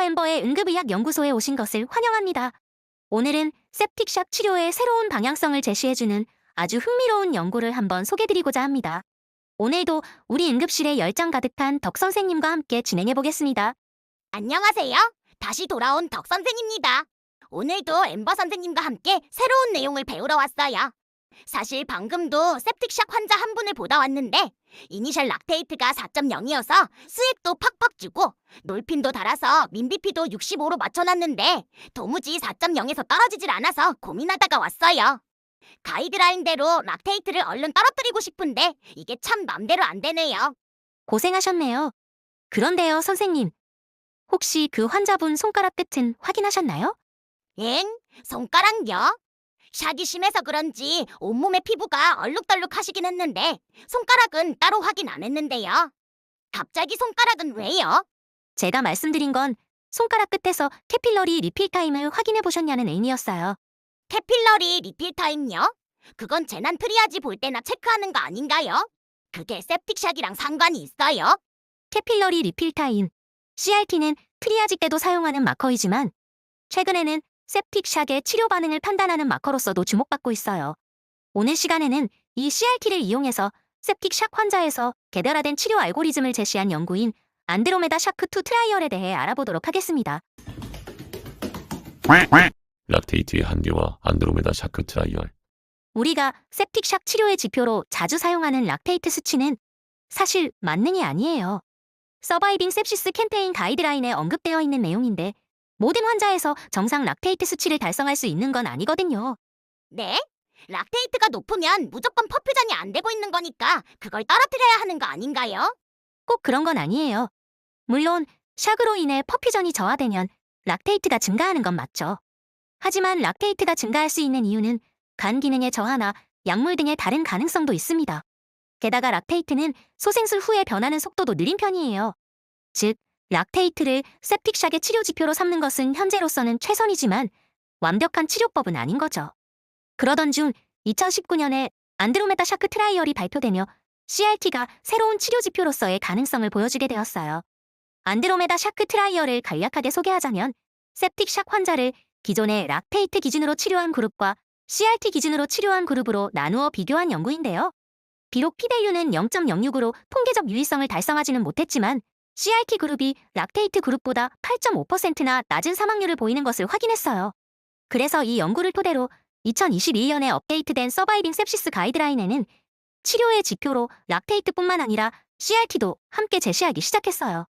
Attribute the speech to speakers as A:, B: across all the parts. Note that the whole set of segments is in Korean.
A: 엠버의 응급의학 연구소에 오신 것을 환영합니다. 오늘은 septicshock 치료의 새로운 방향성을 제시해주는 아주 흥미로운 연구를 한번 소개드리고자 합니다. 오늘도 우리 응급실에 열정 가득한 덕 선생님과 함께 진행해보겠습니다.
B: 안녕하세요. 다시 돌아온 덕 선생입니다. 오늘도 엠버 선생님과 함께 새로운 내용을 배우러 왔어요. 사실 방금도 septicshock 환자 한 분을 보다 왔는데 이니셜 락테이트가 4.0이어서 수액도 팍팍 주고 놀핀도 달아서 민비피도 65로 맞춰놨는데 도무지 4.0에서 떨어지질 않아서 고민하다가 왔어요. 가이드라인대로 락테이트를 얼른 떨어뜨리고 싶은데 이게 참 맘대로 안 되네요.
A: 고생하셨네요. 그런데요, 선생님. 혹시 그 환자분 손가락 끝은 확인하셨나요?
B: 엥? 손가락요? 샥이 심해서 그런지 온몸의 피부가 얼룩덜룩하시긴 했는데 손가락은 따로 확인 안 했는데요. 갑자기 손가락은 왜요?
A: 제가 말씀드린 건 손가락 끝에서 캐필러리 리필 타임을 확인해 보셨냐는 의미였어요.
B: 캐필러리 리필 타임요? 그건 재난 트리아지 볼 때나 체크하는 거 아닌가요? 그게 septicshock이랑 상관이 있어요?
A: 캐필러리 리필 타임, CRT는 트리아지 때도 사용하는 마커이지만 최근에는 septicshock의 치료 반응을 판단하는 마커로서도 주목받고 있어요. 오늘 시간에는 이 CRT를 이용해서 septicshock 환자에서 개별화된 치료 알고리즘을 제시한 연구인 안드로메다 샤크2 트라이얼에 대해 알아보도록 하겠습니다.
C: 락테이트의 한계와 안드로메다 샤크 트라이얼.
A: 우리가 septicshock 치료의 지표로 자주 사용하는 락테이트 수치는 사실 만능이 아니에요. 서바이빙 sepsis 캠페인 가이드라인에 언급되어 있는 내용인데 모든 환자에서 정상 락테이트 수치를 달성할 수 있는 건 아니거든요.
B: 네? 락테이트가 높으면 무조건 퍼퓨전이 안 되고 있는 거니까 그걸 떨어뜨려야 하는 거 아닌가요?
A: 꼭 그런 건 아니에요. 물론 샥으로 인해 퍼퓨전이 저하되면 락테이트가 증가하는 건 맞죠. 하지만 락테이트가 증가할 수 있는 이유는 간 기능의 저하나 약물 등의 다른 가능성도 있습니다. 게다가 락테이트는 소생술 후에 변하는 속도도 느린 편이에요. 즉, 락테이트를 septicshock의 치료 지표로 삼는 것은 현재로서는 최선이지만 완벽한 치료법은 아닌 거죠. 그러던 중 2019년에 안드로메다 샤크 트라이얼이 발표되며 CRT가 새로운 치료 지표로서의 가능성을 보여주게 되었어요. 안드로메다 샤크 트라이얼을 간략하게 소개하자면 septicshock 환자를 기존의 락테이트 기준으로 치료한 그룹과 CRT 기준으로 치료한 그룹으로 나누어 비교한 연구인데요. 비록 p-value는 0.06으로 통계적 유의성을 달성하지는 못했지만 CRT 그룹이 락테이트 그룹보다 8.5%나 낮은 사망률을 보이는 것을 확인했어요. 그래서 이 연구를 토대로 2021년에 업데이트된 서바이빙 sepsis 가이드라인에는 치료의 지표로 락테이트뿐만 아니라 CRT도 함께 제시하기 시작했어요.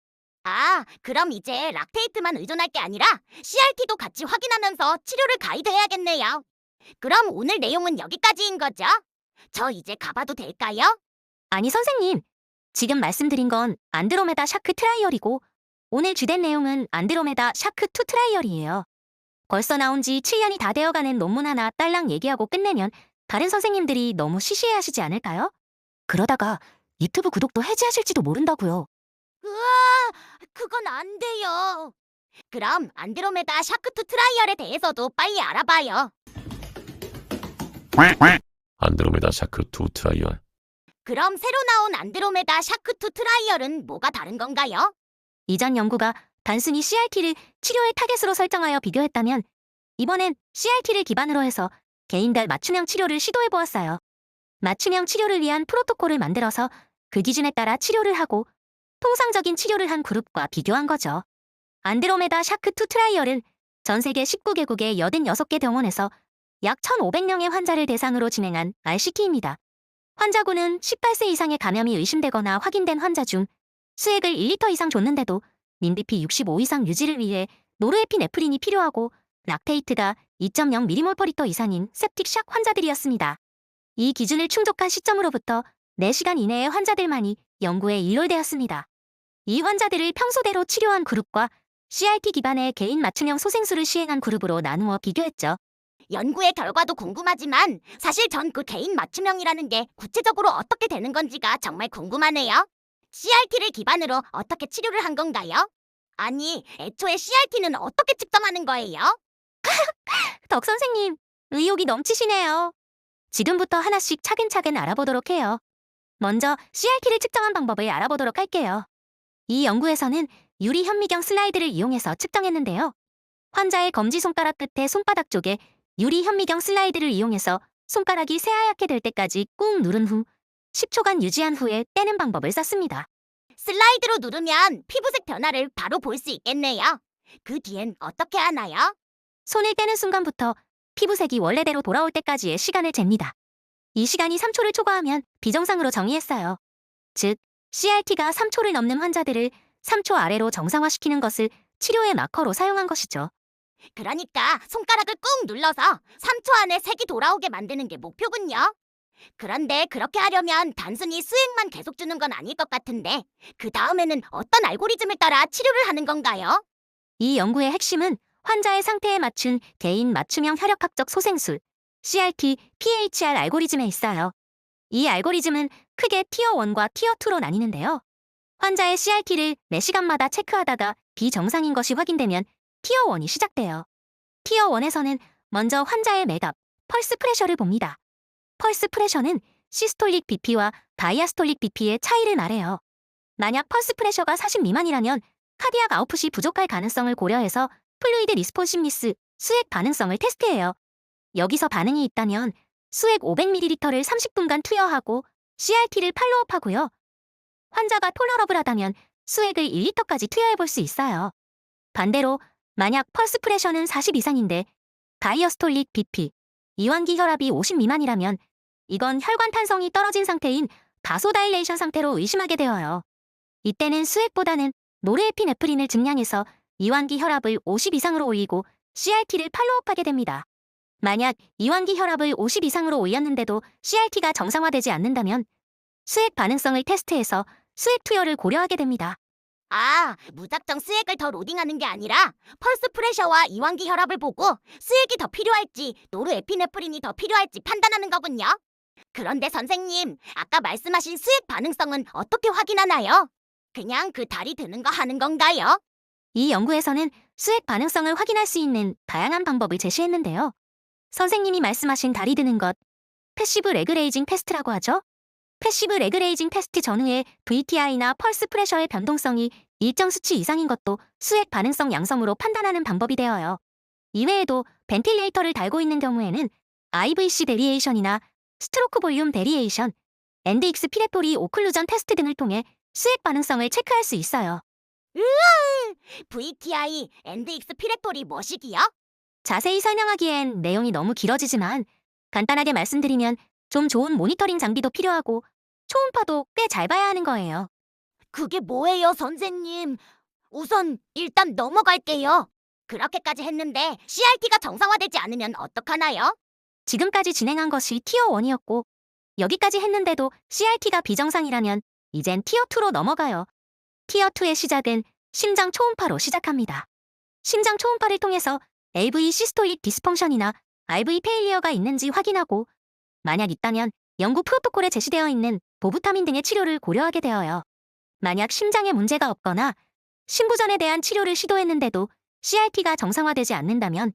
B: 아, 그럼 이제 락테이트만 의존할 게 아니라 CRT도 같이 확인하면서 치료를 가이드해야겠네요. 그럼 오늘 내용은 여기까지인 거죠? 저 이제 가봐도 될까요?
A: 아니 선생님, 지금 말씀드린 건 안드로메다 샤크 트라이얼이고 오늘 주된 내용은 안드로메다 샤크2 트라이얼이에요. 벌써 나온 지 7년이 다 되어가는 논문 하나 딸랑 얘기하고 끝내면 다른 선생님들이 너무 시시해하시지 않을까요? 그러다가 유튜브 구독도 해지하실지도 모른다고요.
B: 우와, 그건 안 돼요. 그럼 안드로메다 샤크2 트라이얼에 대해서도 빨리 알아봐요.
C: 안드로메다 샤크 2 트라이얼.
B: 그럼 새로 나온 안드로메다 샤크2 트라이얼은 뭐가 다른 건가요?
A: 이전 연구가 단순히 CRT를 치료의 타겟으로 설정하여 비교했다면 이번엔 CRT를 기반으로 해서 개인별 맞춤형 치료를 시도해보았어요. 맞춤형 치료를 위한 프로토콜을 만들어서 그 기준에 따라 치료를 하고 통상적인 치료를 한 그룹과 비교한 거죠. 안드로메다 샤크2 트라이얼은 전 세계 19개국의 86개 병원에서 약 1,500명의 환자를 대상으로 진행한 RCT입니다. 환자군은 18세 이상의 감염이 의심되거나 확인된 환자 중 수액을 1리터 이상 줬는데도 민비피 65 이상 유지를 위해 노르에피네프린이 필요하고 락테이트가 2.0mmol/L 이상인 septicshock 환자들이었습니다. 이 기준을 충족한 시점으로부터 4시간 이내의 환자들만이 연구에 일몰되었습니다. 이 환자들을 평소대로 치료한 그룹과 CRT 기반의 개인 맞춤형 소생술을 시행한 그룹으로 나누어 비교했죠.
B: 연구의 결과도 궁금하지만 사실 전 그 개인 맞춤형이라는 게 구체적으로 어떻게 되는 건지가 정말 궁금하네요. CRT를 기반으로 어떻게 치료를 한 건가요? 아니, 애초에 CRT는 어떻게 측정하는 거예요?
A: 덕 선생님, 의욕이 넘치시네요. 지금부터 하나씩 차근차근 알아보도록 해요. 먼저 CRT를 측정한 방법을 알아보도록 할게요. 이 연구에서는 유리 현미경 슬라이드를 이용해서 측정했는데요. 환자의 검지손가락 끝에 손바닥 쪽에 유리 현미경 슬라이드를 이용해서 손가락이 새하얗게 될 때까지 꾹 누른 후 10초간 유지한 후에 떼는 방법을 썼습니다.
B: 슬라이드로 누르면 피부색 변화를 바로 볼 수 있겠네요. 그 뒤엔 어떻게 하나요?
A: 손을 떼는 순간부터 피부색이 원래대로 돌아올 때까지의 시간을 잽니다. 이 시간이 3초를 초과하면 비정상으로 정의했어요. 즉, CRT가 3초를 넘는 환자들을 3초 아래로 정상화시키는 것을 치료의 마커로 사용한 것이죠.
B: 그러니까 손가락을 꾹 눌러서 3초 안에 색이 돌아오게 만드는 게 목표군요. 그런데 그렇게 하려면 단순히 수액만 계속 주는 건 아닐 것 같은데 그 다음에는 어떤 알고리즘을 따라 치료를 하는 건가요?
A: 이 연구의 핵심은 환자의 상태에 맞춘 개인 맞춤형 혈액학적 소생술, CRT, PHR 알고리즘에 있어요. 이 알고리즘은 크게 티어 1과 티어 2로 나뉘는데요. 환자의 CRT를 매 시간마다 체크하다가 비정상인 것이 확인되면 티어 1이 시작돼요. 티어 1에서는 먼저 환자의 맥압, 펄스 프레셔를 봅니다. 펄스 프레셔는 시스톨릭 BP와 다이아스톨릭 BP의 차이를 말해요. 만약 펄스 프레셔가 40 미만이라면 카디악 아웃풋이 부족할 가능성을 고려해서 플루이드 리스폰시니스, 수액 반응성을 테스트해요. 여기서 반응이 있다면 수액 500ml를 30분간 투여하고 CRT를 팔로우업하고요. 환자가 톨러러블하다면 수액을 1리터까지 투여해볼 수 있어요. 반대로 만약 펄스 프레셔는 40 이상인데 다이어스톨릭 BP, 이완기 혈압이 50 미만이라면 이건 혈관 탄성이 떨어진 상태인 바소다일레이션 상태로 의심하게 되어요. 이때는 수액보다는 노르에피네프린을 증량해서 이완기 혈압을 50 이상으로 올리고 CRT를 팔로우업하게 됩니다. 만약 이완기 혈압을 50 이상으로 올렸는데도 CRT가 정상화되지 않는다면 수액 반응성을 테스트해서 수액 투여를 고려하게 됩니다.
B: 아, 무작정 수액을 더 로딩하는 게 아니라 펄스 프레셔와 이완기 혈압을 보고 수액이 더 필요할지 노르에피네프린이 더 필요할지 판단하는 거군요. 그런데 선생님, 아까 말씀하신 수액 반응성은 어떻게 확인하나요? 그냥 그 다리 드는 거 하는 건가요?
A: 이 연구에서는 수액 반응성을 확인할 수 있는 다양한 방법을 제시했는데요. 선생님이 말씀하신 다리 드는 것, 패시브 레그레이징 테스트라고 하죠. 패시브 레그레이징 테스트 전후에 VTI나 펄스 프레셔의 변동성이 일정 수치 이상인 것도 수액 반응성 양성으로 판단하는 방법이 되어요. 이외에도 벤틸레이터를 달고 있는 경우에는 IVC 데리에이션이나 스트로크 볼륨 데리에이션, NDX 피레토리 오클루전 테스트 등을 통해 수액 반응성을 체크할 수 있어요.
B: VTI, NDX 피렉토리 뭐시기요?
A: 자세히 설명하기엔 내용이 너무 길어지지만 간단하게 말씀드리면 좀 좋은 모니터링 장비도 필요하고 초음파도 꽤 잘 봐야 하는 거예요.
B: 그게 뭐예요, 선생님? 우선 일단 넘어갈게요. 그렇게까지 했는데 CRT가 정상화되지 않으면 어떡하나요?
A: 지금까지 진행한 것이 티어 1이었고 여기까지 했는데도 CRT가 비정상이라면 이젠 티어 2로 넘어가요. 티어 2의 시작은 심장 초음파로 시작합니다. 심장 초음파를 통해서 AV 시스톨릭 디스펑션이나 RV 페일리어가 있는지 확인하고 만약 있다면 연구 프로토콜에 제시되어 있는 보부타민 등의 치료를 고려하게 되어요. 만약 심장에 문제가 없거나 심부전에 대한 치료를 시도했는데도 CRT가 정상화되지 않는다면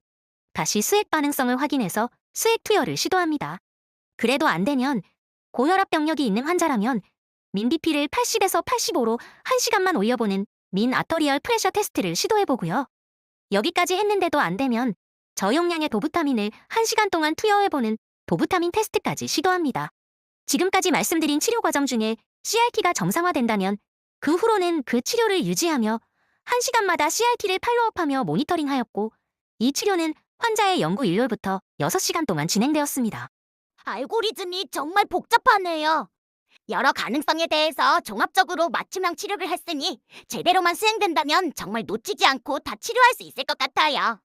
A: 다시 수액 반응성을 확인해서 수액 투여를 시도합니다. 그래도 안 되면 고혈압 병력이 있는 환자라면 민BP를 80에서 85로 1시간만 올려보는 민 아터리얼 프레셔 테스트를 시도해보고요. 여기까지 했는데도 안 되면 저용량의 도부타민을 1시간 동안 투여해보는 도부타민 테스트까지 시도합니다. 지금까지 말씀드린 치료 과정 중에 CRT가 정상화된다면 그 후로는 그 치료를 유지하며 1시간마다 CRT를 팔로우업하며 모니터링하였고 이 치료는 환자의 연구 일요일부터 6시간 동안 진행되었습니다.
B: 알고리즘이 정말 복잡하네요. 여러 가능성에 대해서 종합적으로 맞춤형 치료를 했으니 제대로만 수행된다면 정말 놓치지 않고 다 치료할 수 있을 것 같아요.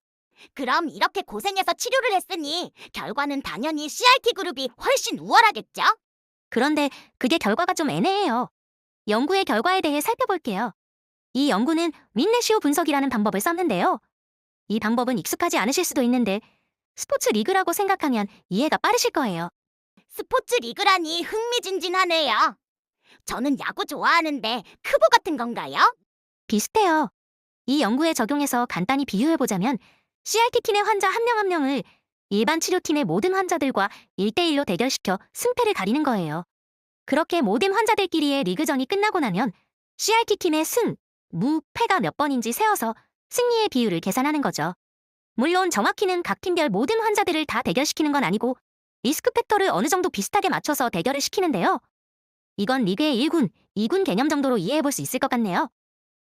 B: 그럼 이렇게 고생해서 치료를 했으니 결과는 당연히 CRT 그룹이 훨씬 우월하겠죠?
A: 그런데 그게 결과가 좀 애매해요. 연구의 결과에 대해 살펴볼게요. 이 연구는 윈레시오 분석이라는 방법을 썼는데요. 이 방법은 익숙하지 않으실 수도 있는데 스포츠 리그라고 생각하면 이해가 빠르실 거예요.
B: 스포츠 리그라니 흥미진진하네요. 저는 야구 좋아하는데 크보 같은 건가요?
A: 비슷해요. 이 연구에 적용해서 간단히 비유해보자면 CRT팀의 환자 한 명 한 명을 일반 치료팀의 모든 환자들과 1대1로 대결시켜 승패를 가리는 거예요. 그렇게 모든 환자들끼리의 리그전이 끝나고 나면 CRT팀의 승, 무, 패가 몇 번인지 세어서 승리의 비율을 계산하는 거죠. 물론 정확히는 각 팀별 모든 환자들을 다 대결시키는 건 아니고 리스크 팩터를 어느 정도 비슷하게 맞춰서 대결을 시키는데요. 이건 리그의 1군, 2군 개념 정도로 이해해 볼 수 있을 것 같네요.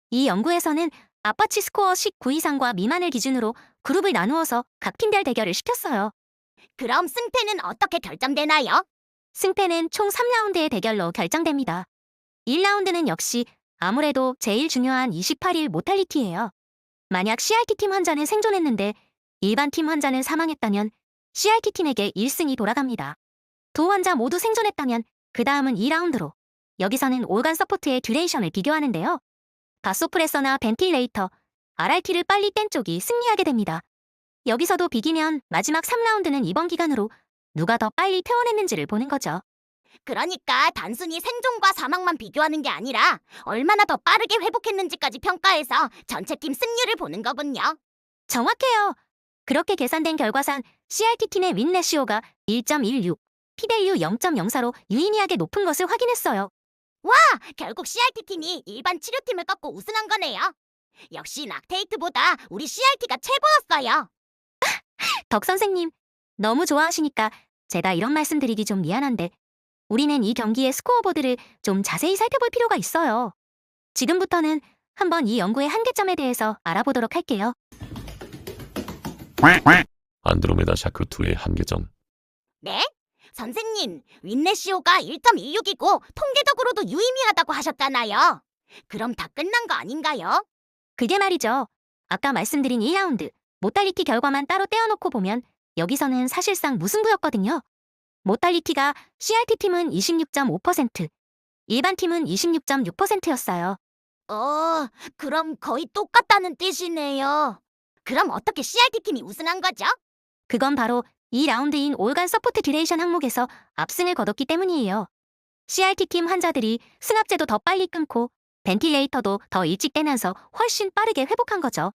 A: 이 연구에서는 아파치 스코어 19 이상과 미만을 기준으로 그룹을 나누어서 각 팀별 대결을 시켰어요.
B: 그럼 승패는 어떻게 결정되나요?
A: 승패는 총 3라운드의 대결로 결정됩니다. 1라운드는 역시 아무래도 제일 중요한 28일 모탈리티예요. 만약 CRT팀 환자는 생존했는데 일반 팀 환자는 사망했다면 CRT팀에게 1승이 돌아갑니다. 두 환자 모두 생존했다면 그 다음은 2라운드로. 여기서는 올간 서포트의 듀레이션을 비교하는데요. 바소프레서나 벤틸레이터, RRT를 빨리 뗀 쪽이 승리하게 됩니다. 여기서도 비기면 마지막 3라운드는 입원 기간으로 누가 더 빨리 퇴원했는지를 보는 거죠.
B: 그러니까 단순히 생존과 사망만 비교하는 게 아니라 얼마나 더 빠르게 회복했는지까지 평가해서 전체 팀 승률을 보는 거군요.
A: 정확해요. 그렇게 계산된 결과상 CRT팀의 윈 레시오가 1.16, P밸류 0.04로 유의미하게 높은 것을 확인했어요.
B: 결국 CRT팀이 일반 치료팀을 꺾고 우승한 거네요. 역시 락테이트보다 우리 CRT가 최고였어요.
A: 덕 선생님, 너무 좋아하시니까 제가 이런 말씀 드리기 좀 미안한데 우리는 이 경기의 스코어보드를 좀 자세히 살펴볼 필요가 있어요. 지금부터는 한번 이 연구의 한계점에 대해서 알아보도록 할게요.
C: 안드로메다 샤크2의 한계점.
B: 네? 선생님, 윈레시오가 1.16이고 통계적으로도 유의미하다고 하셨잖아요. 그럼 다 끝난 거 아닌가요?
A: 그게 말이죠. 아까 말씀드린 2라운드 모탈리티 결과만 따로 떼어놓고 보면 여기서는 사실상 무승부였거든요. 모탈리티가 CRT팀은 26.5%, 일반 팀은 26.6%였어요.
B: 그럼 거의 똑같다는 뜻이네요. 그럼 어떻게 CRT팀이 우승한 거죠?
A: 그건 바로 2라운드인 올간 서포트 듀레이션 항목에서 압승을 거뒀기 때문이에요. CRT팀 환자들이 승합제도 더 빨리 끊고 벤틸레이터도 더 일찍 떼면서 훨씬 빠르게 회복한 거죠.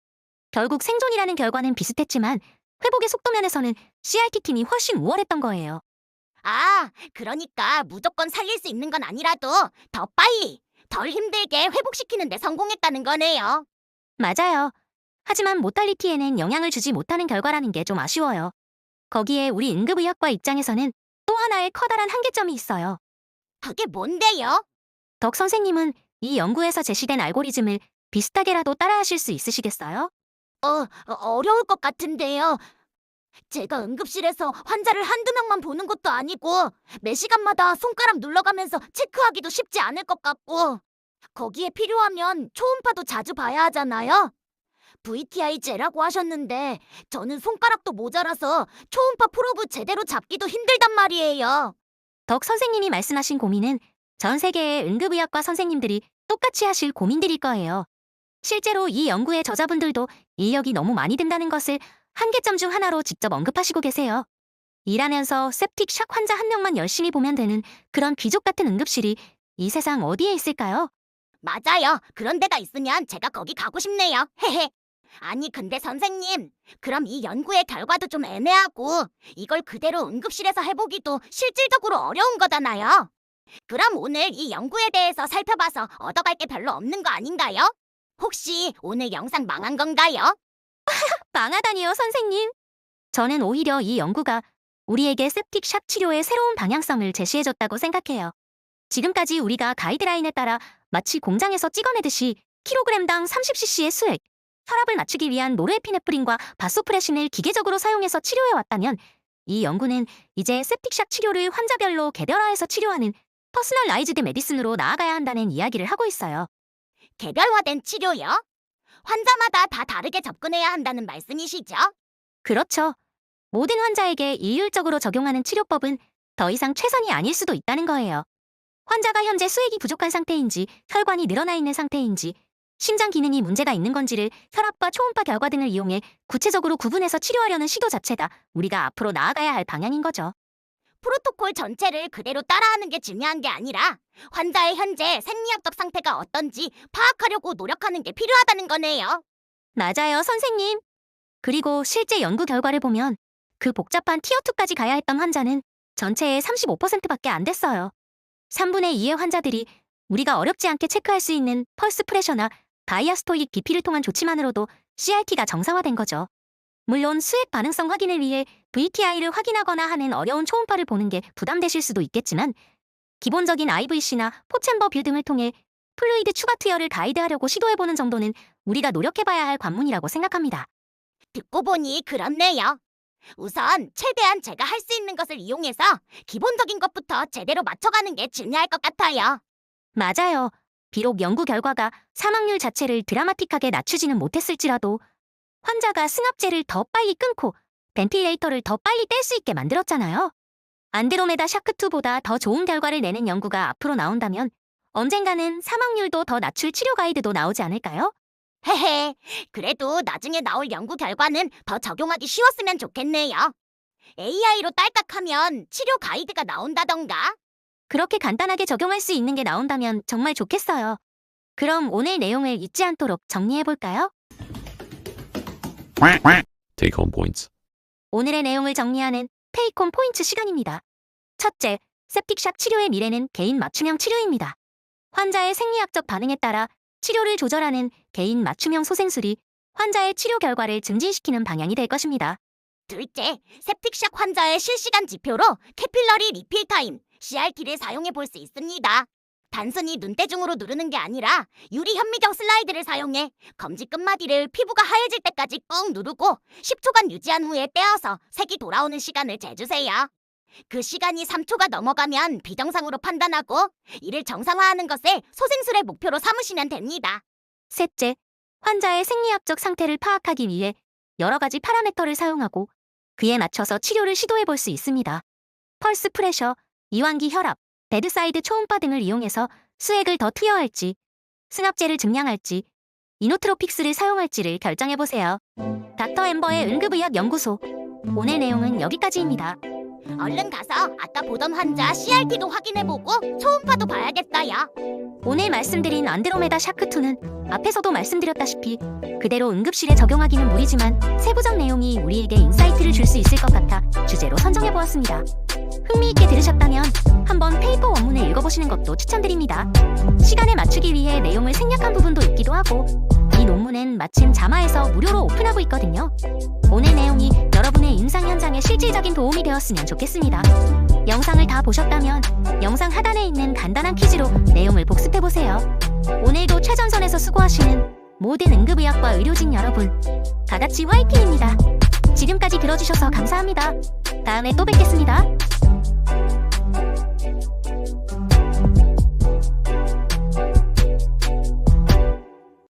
A: 결국 생존이라는 결과는 비슷했지만 회복의 속도 면에서는 CRT팀이 훨씬 우월했던 거예요.
B: 그러니까 무조건 살릴 수 있는 건 아니라도 더 빨리, 덜 힘들게 회복시키는 데 성공했다는 거네요.
A: 맞아요. 하지만 모탈리티에는 영향을 주지 못하는 결과라는 게 좀 아쉬워요. 거기에 우리 응급의학과 입장에서는 또 하나의 커다란 한계점이 있어요.
B: 그게 뭔데요?
A: 덕 선생님은 이 연구에서 제시된 알고리즘을 비슷하게라도 따라하실 수 있으시겠어요?
B: 어려울 것 같은데요. 제가 응급실에서 환자를 한두 명만 보는 것도 아니고 매 시간마다 손가락 눌러가면서 체크하기도 쉽지 않을 것 같고 거기에 필요하면 초음파도 자주 봐야 하잖아요. VTI제라고 하셨는데 저는 손가락도 모자라서 초음파 프로브 제대로 잡기도 힘들단 말이에요.
A: 덕 선생님이 말씀하신 고민은 전 세계의 응급의학과 선생님들이 똑같이 하실 고민들일 거예요. 실제로 이 연구의 저자분들도 인력이 너무 많이 든다는 것을 한계점 중 하나로 직접 언급하시고 계세요. 일하면서 septic 샥 환자 한 명만 열심히 보면 되는 그런 귀족 같은 응급실이 이 세상 어디에 있을까요?
B: 맞아요. 그런 데가 있으면 제가 거기 가고 싶네요. 헤헤. 아니 근데 선생님, 그럼 이 연구의 결과도 좀 애매하고 이걸 그대로 응급실에서 해보기도 실질적으로 어려운 거잖아요. 그럼 오늘 이 연구에 대해서 살펴봐서 얻어갈 게 별로 없는 거 아닌가요? 혹시 오늘 영상 망한 건가요?
A: 망하다니요, 선생님. 저는 오히려 이 연구가 우리에게 septic 샥 치료의 새로운 방향성을 제시해줬다고 생각해요. 지금까지 우리가 가이드라인에 따라 마치 공장에서 찍어내듯이 킬로그램당 30cc의 수액, 혈압을 낮추기 위한 노르에피네프린과 바소프레신을 기계적으로 사용해서 치료해왔다면 이 연구는 이제 septic 샥 치료를 환자별로 개별화해서 치료하는 퍼스널라이즈드 메디슨으로 나아가야 한다는 이야기를 하고 있어요.
B: 개별화된 치료요? 환자마다 다 다르게 접근해야 한다는 말씀이시죠?
A: 그렇죠. 모든 환자에게 일률적으로 적용하는 치료법은 더 이상 최선이 아닐 수도 있다는 거예요. 환자가 현재 수액이 부족한 상태인지, 혈관이 늘어나 있는 상태인지, 심장 기능이 문제가 있는 건지를 혈압과 초음파 결과 등을 이용해 구체적으로 구분해서 치료하려는 시도 자체가 우리가 앞으로 나아가야 할 방향인 거죠.
B: 프로토콜 전체를 그대로 따라하는 게 중요한 게 아니라 환자의 현재 생리학적 상태가 어떤지 파악하려고 노력하는 게 필요하다는 거네요.
A: 맞아요, 선생님. 그리고 실제 연구 결과를 보면 그 복잡한 티어2까지 가야 했던 환자는 전체의 35%밖에 안 됐어요. 3분의 2의 환자들이 우리가 어렵지 않게 체크할 수 있는 펄스 프레셔나 다이아스톨릭 BP를 통한 조치만으로도 CRT가 정상화된 거죠. 물론 수액 반응성 확인을 위해 VTI를 확인하거나 하는 어려운 초음파를 보는 게 부담되실 수도 있겠지만 기본적인 IVC나 포챔버 뷰 등을 통해 플루이드 추가 투여를 가이드하려고 시도해보는 정도는 우리가 노력해봐야 할 관문이라고 생각합니다.
B: 듣고 보니 그렇네요. 우선 최대한 제가 할 수 있는 것을 이용해서 기본적인 것부터 제대로 맞춰가는 게 중요할 것 같아요.
A: 맞아요. 비록 연구 결과가 사망률 자체를 드라마틱하게 낮추지는 못했을지라도 환자가 승합제를 더 빨리 끊고 벤틸레이터를 더 빨리 뗄 수 있게 만들었잖아요. 안드로메다 샤크2보다 더 좋은 결과를 내는 연구가 앞으로 나온다면 언젠가는 사망률도 더 낮출 치료 가이드도 나오지 않을까요?
B: 헤헤, 그래도 나중에 나올 연구 결과는 더 적용하기 쉬웠으면 좋겠네요. AI로 딸깍하면 치료 가이드가 나온다던가.
A: 그렇게 간단하게 적용할 수 있는 게 나온다면 정말 좋겠어요. 그럼 오늘 내용을 잊지 않도록 정리해볼까요?
C: Take home points.
A: 오늘의 내용을 정리하는 테이크홈 포인트 시간입니다. 첫째, septicshock 치료의 미래는 개인 맞춤형 치료입니다. 환자의 생리학적 반응에 따라 치료를 조절하는 개인 맞춤형 소생술이 환자의 치료 결과를 증진시키는 방향이 될 것입니다.
B: 둘째, septicshock 환자의 실시간 지표로 캐필러리 리필 타임, CRT를 사용해 볼 수 있습니다. 단순히 눈대중으로 누르는 게 아니라 유리 현미경 슬라이드를 사용해 검지 끝마디를 피부가 하얘질 때까지 꾹 누르고 10초간 유지한 후에 떼어서 색이 돌아오는 시간을 재주세요. 그 시간이 3초가 넘어가면 비정상으로 판단하고 이를 정상화하는 것을 소생술의 목표로 삼으시면 됩니다.
A: 셋째, 환자의 생리학적 상태를 파악하기 위해 여러 가지 파라미터를 사용하고 그에 맞춰서 치료를 시도해 볼 수 있습니다. 펄스 프레셔, 이완기 혈압, 베드사이드 초음파 등을 이용해서 수액을 더 투여할지, 승합제를 증량할지, 이노트로픽스를 사용할지를 결정해 보세요. 닥터 엠버의 응급의학 연구소. 오늘 내용은 여기까지입니다.
B: 얼른 가서 아까 보던 환자 CRT도 확인해보고 초음파도 봐야겠어요.
A: 오늘 말씀드린 안드로메다 샤크2는 앞에서도 말씀드렸다시피 그대로 응급실에 적용하기는 무리지만 세부적 내용이 우리에게 인사이트를 줄 수 있을 것 같아 주제로 선정해보았습니다. 흥미있게 들으셨다면 한번 페이퍼 원문을 읽어보시는 것도 추천드립니다. 시간에 맞추기 위해 내용을 생략한 부분도 있기도 하고 이 논문은 마침 자마에서 무료로 오픈하고 있거든요. 오늘 내용이 여러분의 임상 현장에 실질적인 도움이 되었으면 좋겠습니다. 영상을 다 보셨다면 영상 하단에 있는 간단한 퀴즈로 내용을 복습해보세요. 오늘도 최전선에서 수고하시는 모든 응급의학과 의료진 여러분, 다같이 화이팅입니다. 지금까지 들어주셔서 감사합니다. 다음에 또 뵙겠습니다.